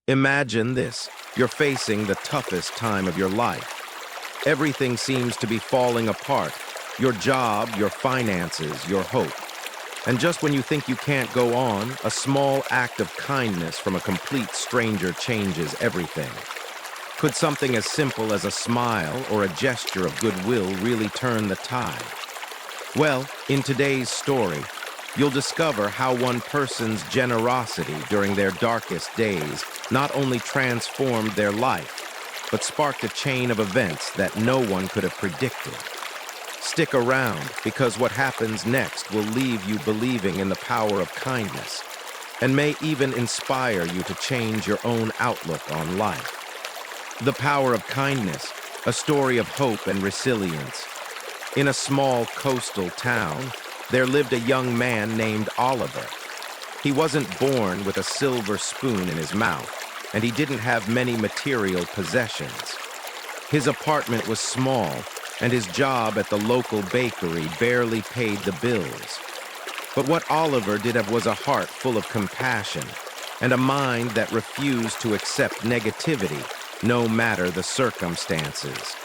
Imagine this. You're facing the toughest time of your life. Everything seems to be falling apart. Your job, your finances, your hope. And just when you think you can't go on, a small act of kindness from a complete stranger changes everything. Could something as simple as a smile or a gesture of goodwill really turn the tide? Well, in today's story, you'll discover how one person's generosity during their darkest days not only transformed their life, but sparked a chain of events that no one could have predicted. Stick around, because what happens next will leave you believing in the power of kindness, and may even inspire you to change your own outlook on life. The power of kindness, a story of hope and resilience. In a small coastal town, there lived a young man named Oliver. He wasn't born with a silver spoon in his mouth, and he didn't have many material possessions. His apartment was small, and his job at the local bakery barely paid the bills. But what Oliver did have was a heart full of compassion, and a mind that refused to accept negativity, no matter the circumstances.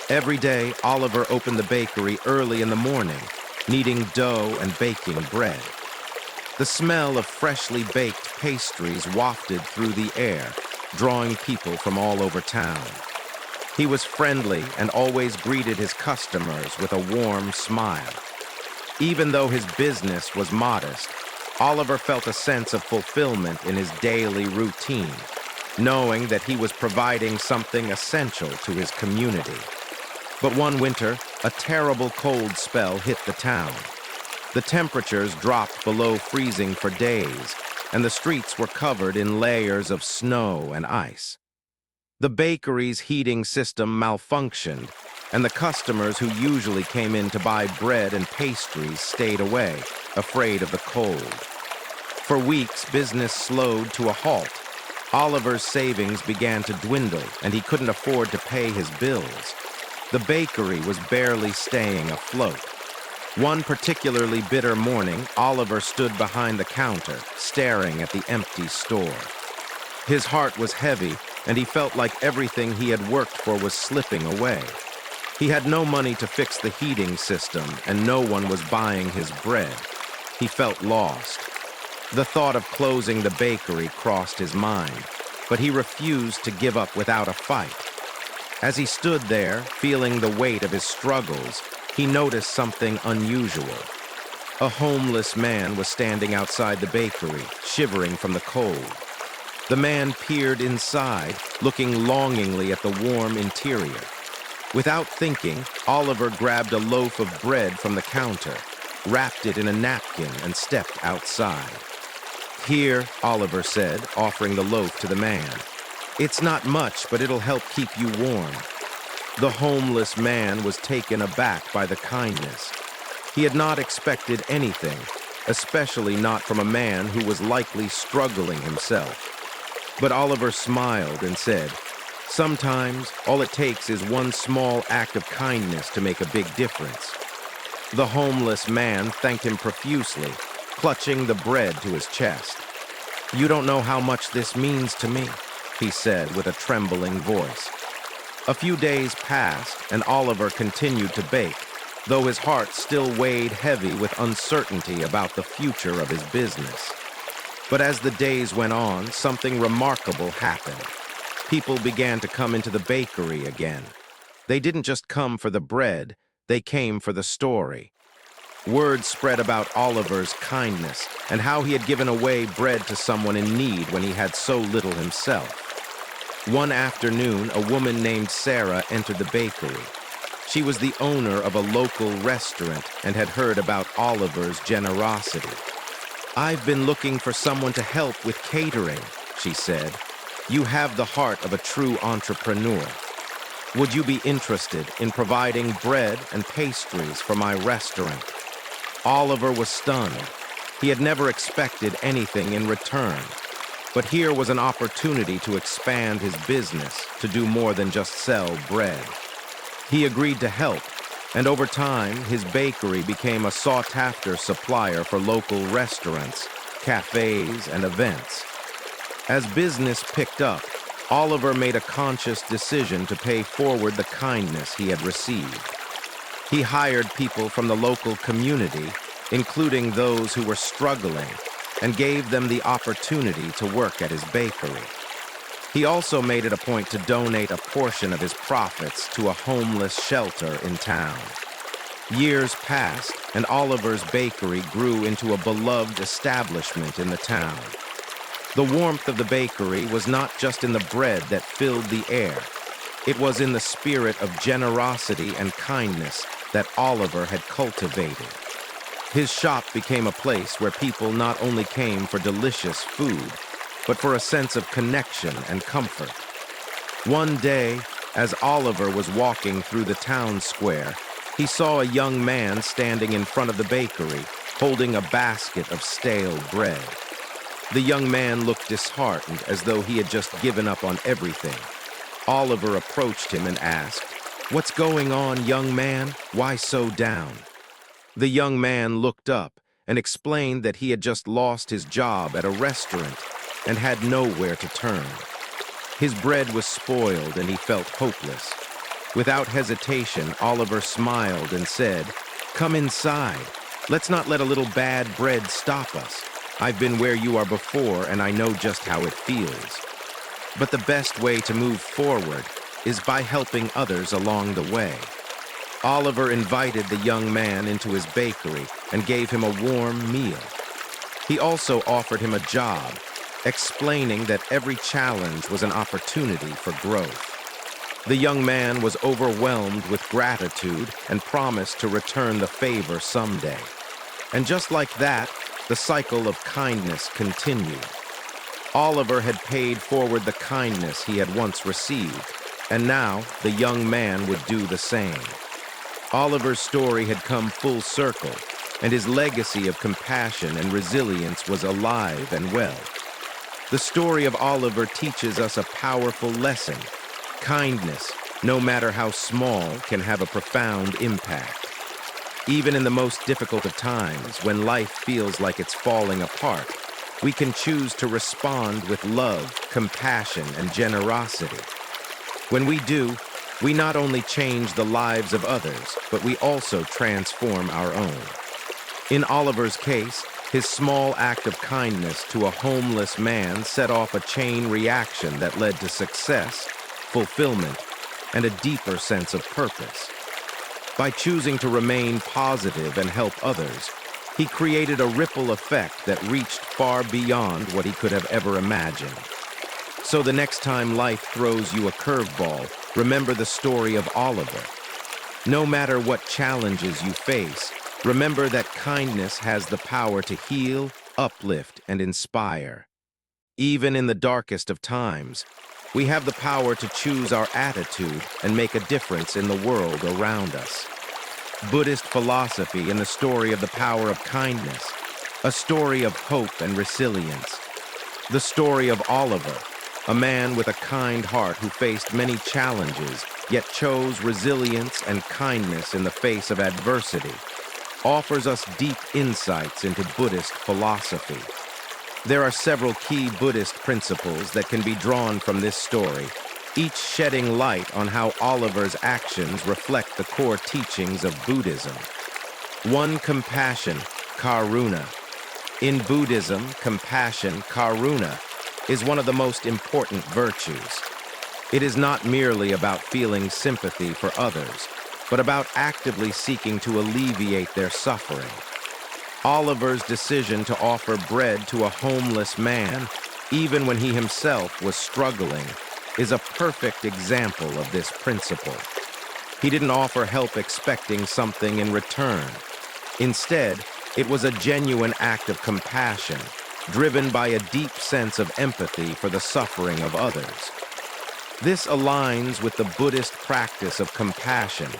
Every day, Oliver opened the bakery early in the morning, kneading dough and baking bread. The smell of freshly baked pastries wafted through the air, drawing people from all over town. He was friendly and always greeted his customers with a warm smile. Even though his business was modest, Oliver felt a sense of fulfillment in his daily routine, knowing that he was providing something essential to his community. But one winter, a terrible cold spell hit the town. The temperatures dropped below freezing for days, and the streets were covered in layers of snow and ice. The bakery's heating system malfunctioned, and the customers who usually came in to buy bread and pastries stayed away, afraid of the cold. For weeks, business slowed to a halt. Oliver's savings began to dwindle, and he couldn't afford to pay his bills. The bakery was barely staying afloat. One particularly bitter morning, Oliver stood behind the counter, staring at the empty store. His heart was heavy, and he felt like everything he had worked for was slipping away. He had no money to fix the heating system, and no one was buying his bread. He felt lost. The thought of closing the bakery crossed his mind, but he refused to give up without a fight. As he stood there, feeling the weight of his struggles, he noticed something unusual. A homeless man was standing outside the bakery, shivering from the cold. The man peered inside, looking longingly at the warm interior. Without thinking, Oliver grabbed a loaf of bread from the counter, wrapped it in a napkin, and stepped outside. "Here," Oliver said, offering the loaf to the man. "It's not much, but it'll help keep you warm." The homeless man was taken aback by the kindness. He had not expected anything, especially not from a man who was likely struggling himself. But Oliver smiled and said, "Sometimes all it takes is one small act of kindness to make a big difference." The homeless man thanked him profusely, clutching the bread to his chest. "You don't know how much this means to me," he said with a trembling voice. A few days passed, and Oliver continued to bake, though his heart still weighed heavy with uncertainty about the future of his business. But as the days went on, something remarkable happened. People began to come into the bakery again. They didn't just come for the bread, they came for the story. Word spread about Oliver's kindness and how he had given away bread to someone in need when he had so little himself. One afternoon, a woman named Sarah entered the bakery. She was the owner of a local restaurant and had heard about Oliver's generosity. "I've been looking for someone to help with catering," she said. "You have the heart of a true entrepreneur. Would you be interested in providing bread and pastries for my restaurant?" Oliver was stunned. He had never expected anything in return. But here was an opportunity to expand his business, to do more than just sell bread. He agreed to help, and over time, his bakery became a sought-after supplier for local restaurants, cafes, and events. As business picked up, Oliver made a conscious decision to pay forward the kindness he had received. He hired people from the local community, including those who were struggling, and gave them the opportunity to work at his bakery. He also made it a point to donate a portion of his profits to a homeless shelter in town. Years passed, and Oliver's bakery grew into a beloved establishment in the town. The warmth of the bakery was not just in the bread that filled the air. It was in the spirit of generosity and kindness that Oliver had cultivated. His shop became a place where people not only came for delicious food, but for a sense of connection and comfort. One day, as Oliver was walking through the town square, he saw a young man standing in front of the bakery, holding a basket of stale bread. The young man looked disheartened, as though he had just given up on everything. Oliver approached him and asked, "What's going on, young man? Why so down?" The young man looked up and explained that he had just lost his job at a restaurant and had nowhere to turn. His bread was spoiled and he felt hopeless. Without hesitation, Oliver smiled and said, "Come inside. Let's not let a little bad bread stop us. I've been where you are before and I know just how it feels. But the best way to move forward is by helping others along the way." Oliver invited the young man into his bakery and gave him a warm meal. He also offered him a job, explaining that every challenge was an opportunity for growth. The young man was overwhelmed with gratitude and promised to return the favor someday. And just like that, the cycle of kindness continued. Oliver had paid forward the kindness he had once received, and now the young man would do the same. Oliver's story had come full circle, and his legacy of compassion and resilience was alive and well. The story of Oliver teaches us a powerful lesson. Kindness, no matter how small, can have a profound impact. Even in the most difficult of times, when life feels like it's falling apart, we can choose to respond with love, compassion, and generosity. When we do, we not only change the lives of others, but we also transform our own. In Oliver's case, his small act of kindness to a homeless man set off a chain reaction that led to success, fulfillment, and a deeper sense of purpose. By choosing to remain positive and help others, he created a ripple effect that reached far beyond what he could have ever imagined. So the next time life throws you a curveball, remember the story of Oliver. No matter what challenges you face, remember that kindness has the power to heal, uplift, and inspire. Even in the darkest of times, we have the power to choose our attitude and make a difference in the world around us. Buddhist philosophy in the story of the power of kindness, a story of hope and resilience. The story of Oliver, a man with a kind heart who faced many challenges, yet chose resilience and kindness in the face of adversity, offers us deep insights into Buddhist philosophy. There are several key Buddhist principles that can be drawn from this story, each shedding light on how Oliver's actions reflect the core teachings of Buddhism. 1. Compassion, karuna. In Buddhism, compassion, karuna, is one of the most important virtues. It is not merely about feeling sympathy for others, but about actively seeking to alleviate their suffering. Oliver's decision to offer bread to a homeless man, even when he himself was struggling, is a perfect example of this principle. He didn't offer help expecting something in return. Instead, it was a genuine act of compassion, driven by a deep sense of empathy for the suffering of others. This aligns with the Buddhist practice of compassion,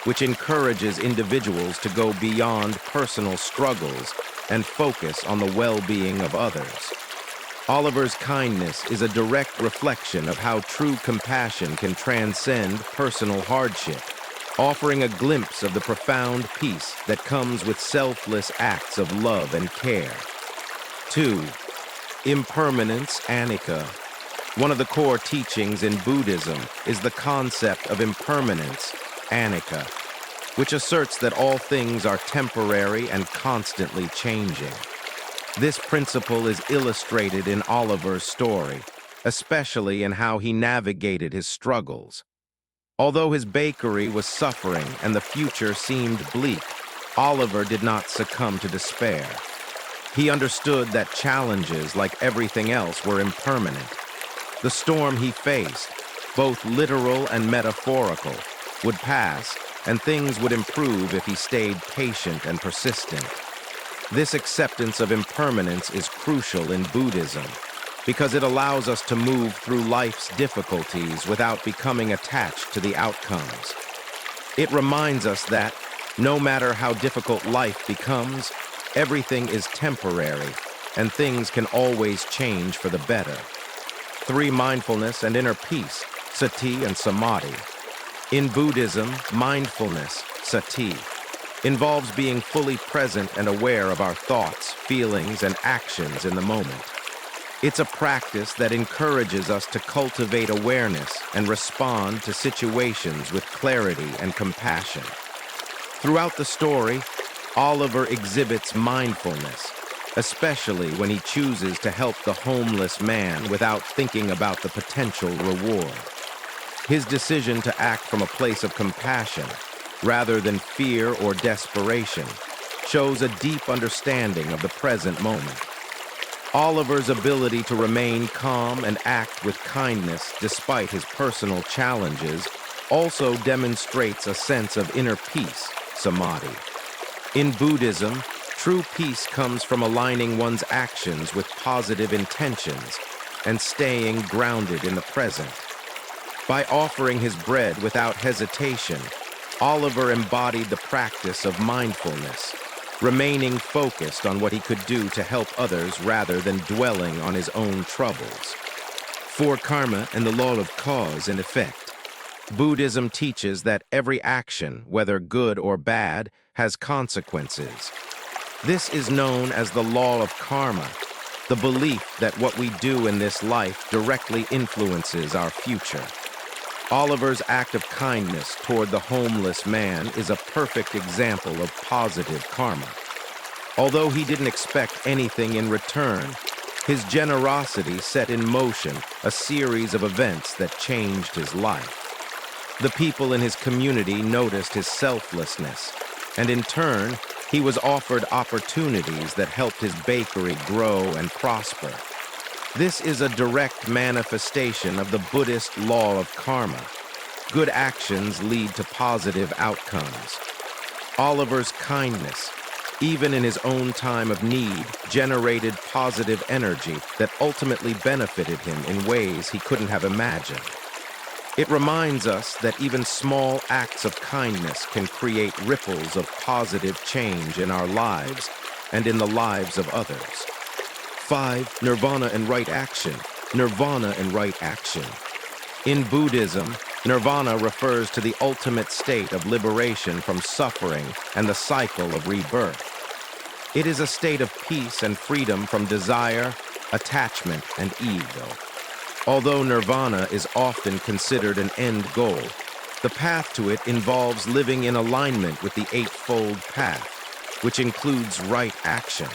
which encourages individuals to go beyond personal struggles and focus on the well-being of others. Oliver's kindness is a direct reflection of how true compassion can transcend personal hardship, offering a glimpse of the profound peace that comes with selfless acts of love and care. 2. Impermanence, anicca. One of the core teachings in Buddhism is the concept of impermanence, anicca, which asserts that all things are temporary and constantly changing. This principle is illustrated in Oliver's story, especially in how he navigated his struggles. Although his bakery was suffering and the future seemed bleak, Oliver did not succumb to despair. He understood that challenges, like everything else, were impermanent. The storm he faced, both literal and metaphorical, would pass, and things would improve if he stayed patient and persistent. This acceptance of impermanence is crucial in Buddhism because it allows us to move through life's difficulties without becoming attached to the outcomes. It reminds us that, no matter how difficult life becomes, everything is temporary, and things can always change for the better. 3. Mindfulness and inner peace, sati and samadhi. In Buddhism, mindfulness, sati, involves being fully present and aware of our thoughts, feelings, and actions in the moment. It's a practice that encourages us to cultivate awareness and respond to situations with clarity and compassion. Throughout the story, Oliver exhibits mindfulness, especially when he chooses to help the homeless man without thinking about the potential reward. His decision to act from a place of compassion, rather than fear or desperation, shows a deep understanding of the present moment. Oliver's ability to remain calm and act with kindness despite his personal challenges also demonstrates a sense of inner peace, samadhi. In Buddhism, true peace comes from aligning one's actions with positive intentions and staying grounded in the present. By offering his bread without hesitation, Oliver embodied the practice of mindfulness, remaining focused on what he could do to help others rather than dwelling on his own troubles. 4. Karma and the law of cause and effect. Buddhism teaches that every action, whether good or bad, has consequences. This is known as the law of karma, the belief that what we do in this life directly influences our future. Oliver's act of kindness toward the homeless man is a perfect example of positive karma. Although he didn't expect anything in return, his generosity set in motion a series of events that changed his life. The people in his community noticed his selflessness, and in turn, he was offered opportunities that helped his bakery grow and prosper. This is a direct manifestation of the Buddhist law of karma. Good actions lead to positive outcomes. Oliver's kindness, even in his own time of need, generated positive energy that ultimately benefited him in ways he couldn't have imagined. It reminds us that even small acts of kindness can create ripples of positive change in our lives and in the lives of others. 5. Nirvana and right action. Nirvana and right action. In Buddhism, nirvana refers to the ultimate state of liberation from suffering and the cycle of rebirth. It is a state of peace and freedom from desire, attachment, and ego. Although nirvana is often considered an end goal, the path to it involves living in alignment with the Eightfold Path, which includes right action,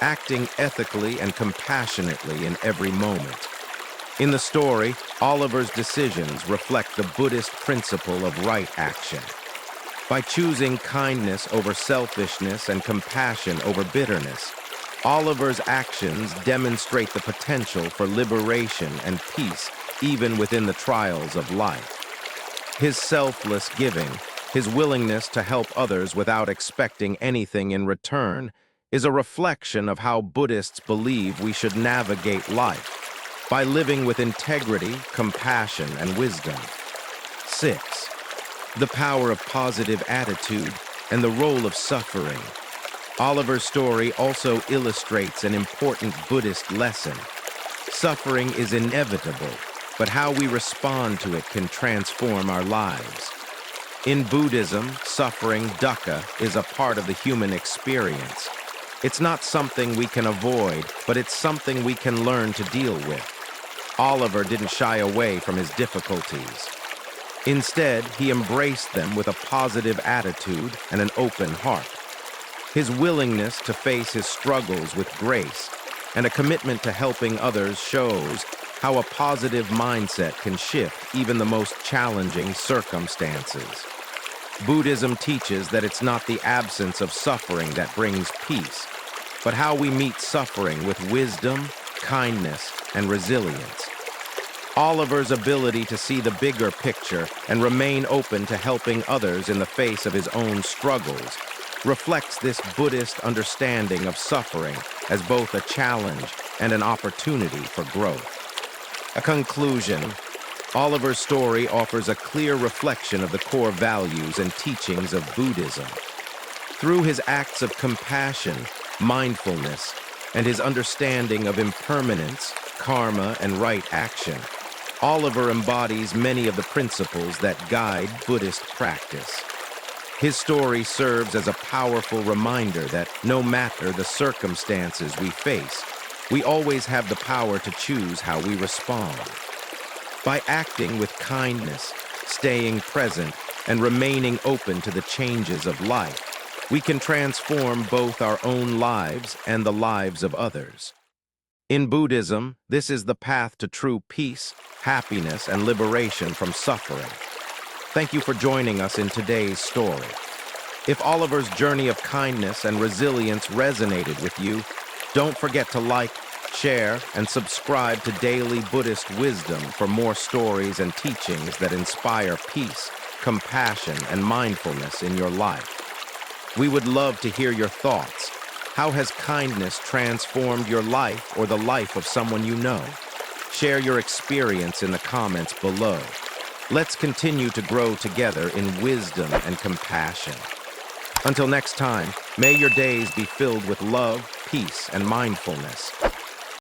acting ethically and compassionately in every moment. In the story, Oliver's decisions reflect the Buddhist principle of right action. By choosing kindness over selfishness and compassion over bitterness, Oliver's actions demonstrate the potential for liberation and peace even within the trials of life. His selfless giving, his willingness to help others without expecting anything in return, is a reflection of how Buddhists believe we should navigate life, by living with integrity, compassion, and wisdom. 6. The power of positive attitude and the role of suffering. Oliver's story also illustrates an important Buddhist lesson. Suffering is inevitable, but how we respond to it can transform our lives. In Buddhism, suffering, dukkha, is a part of the human experience. It's not something we can avoid, but it's something we can learn to deal with. Oliver didn't shy away from his difficulties. Instead, he embraced them with a positive attitude and an open heart. His willingness to face his struggles with grace and a commitment to helping others shows how a positive mindset can shift even the most challenging circumstances. Buddhism teaches that it's not the absence of suffering that brings peace, but how we meet suffering with wisdom, kindness, and resilience. Oliver's ability to see the bigger picture and remain open to helping others in the face of his own struggles reflects this Buddhist understanding of suffering as both a challenge and an opportunity for growth. A conclusion: Oliver's story offers a clear reflection of the core values and teachings of Buddhism. Through his acts of compassion, mindfulness, and his understanding of impermanence, karma, and right action, Oliver embodies many of the principles that guide Buddhist practice. His story serves as a powerful reminder that no matter the circumstances we face, we always have the power to choose how we respond. By acting with kindness, staying present, and remaining open to the changes of life, we can transform both our own lives and the lives of others. In Buddhism, this is the path to true peace, happiness, and liberation from suffering. Thank you for joining us in today's story. If Oliver's journey of kindness and resilience resonated with you, don't forget to like, share, and subscribe to Daily Buddhist Wisdom for more stories and teachings that inspire peace, compassion, and mindfulness in your life. We would love to hear your thoughts. How has kindness transformed your life or the life of someone you know? Share your experience in the comments below. Let's continue to grow together in wisdom and compassion. Until next time, may your days be filled with love, peace, and mindfulness.